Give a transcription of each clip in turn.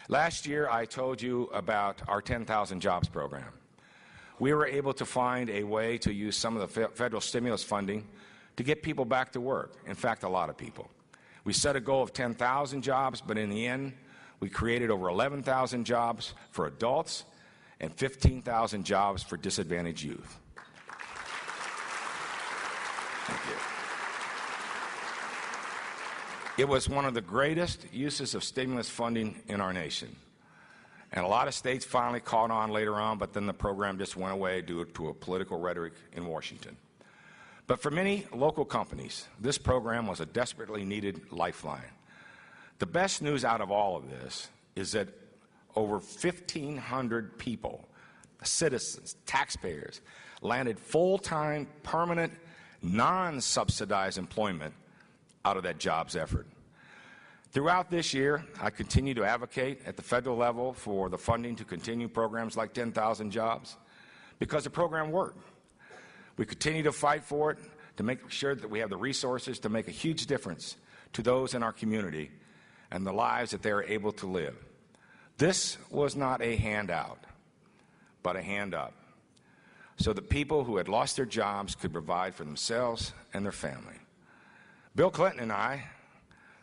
Last year, I told you about our 10,000 Jobs program. We were able to find a way to use some of the federal stimulus funding to get people back to work. In fact, a lot of people. We set a goal of 10,000 jobs, but in the end, we created over 11,000 jobs for adults and 15,000 jobs for disadvantaged youth. Thank you. It was one of the greatest uses of stimulus funding in our nation. And a lot of states finally caught on later on, but then the program just went away due to a political rhetoric in Washington. But for many local companies, this program was a desperately needed lifeline. The best news out of all of this is that over 1,500 people, citizens, taxpayers, landed full-time, permanent, non-subsidized employment out of that jobs effort. Throughout this year, I continue to advocate at the federal level for the funding to continue programs like 10,000 jobs because the program worked. We continue to fight for it to make sure that we have the resources to make a huge difference to those in our community and the lives that they are able to live. This was not a handout, but a hand up, so that people who had lost their jobs could provide for themselves and their family. Bill Clinton and I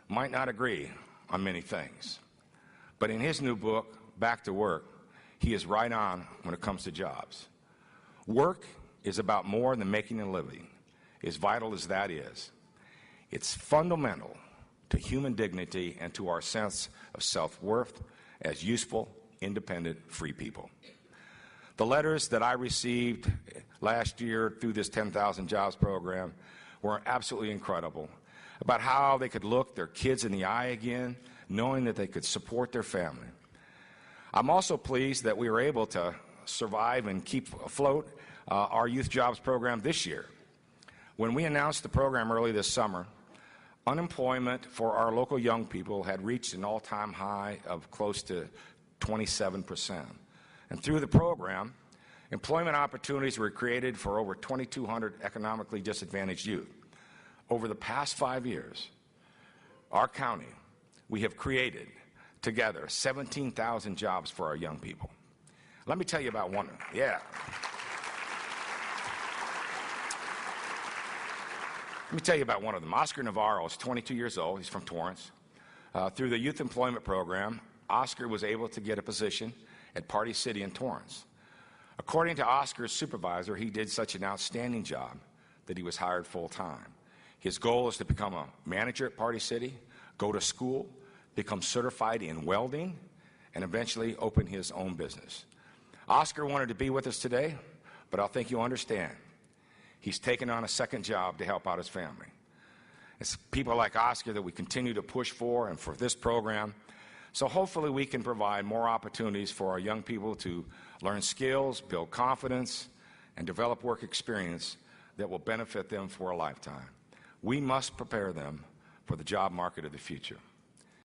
might not agree on many things, but in his new book, Back to Work, he is right on when it comes to jobs. Work is about more than making a living, as vital as that is. It's fundamental to human dignity and to our sense of self-worth as useful, independent, free people. The letters that I received last year through this 10,000 Jobs program were absolutely incredible about how they could look their kids in the eye again, knowing that they could support their family. I'm also pleased that we were able to survive and keep afloat our Youth Jobs program this year. When we announced the program early this summer, unemployment for our local young people had reached an all-time high of close to 27%. And through the program, employment opportunities were created for over 2,200 economically disadvantaged youth. Over the past 5 years, our county, we have created together 17,000 jobs for our young people. Let me tell you about one. Yeah. Let me tell you about one of them. Oscar Navarro is 22 years old. He's from Torrance. Through the Youth Employment Program, Oscar was able to get a position at Party City in Torrance. According to Oscar's supervisor, he did such an outstanding job that he was hired full-time. His goal is to become a manager at Party City, go to school, become certified in welding, and eventually open his own business. Oscar wanted to be with us today, but I think you'll understand. He's taken on a second job to help out his family. It's people like Oscar that we continue to push for and for this program. So hopefully we can provide more opportunities for our young people to learn skills, build confidence, and develop work experience that will benefit them for a lifetime. We must prepare them for the job market of the future.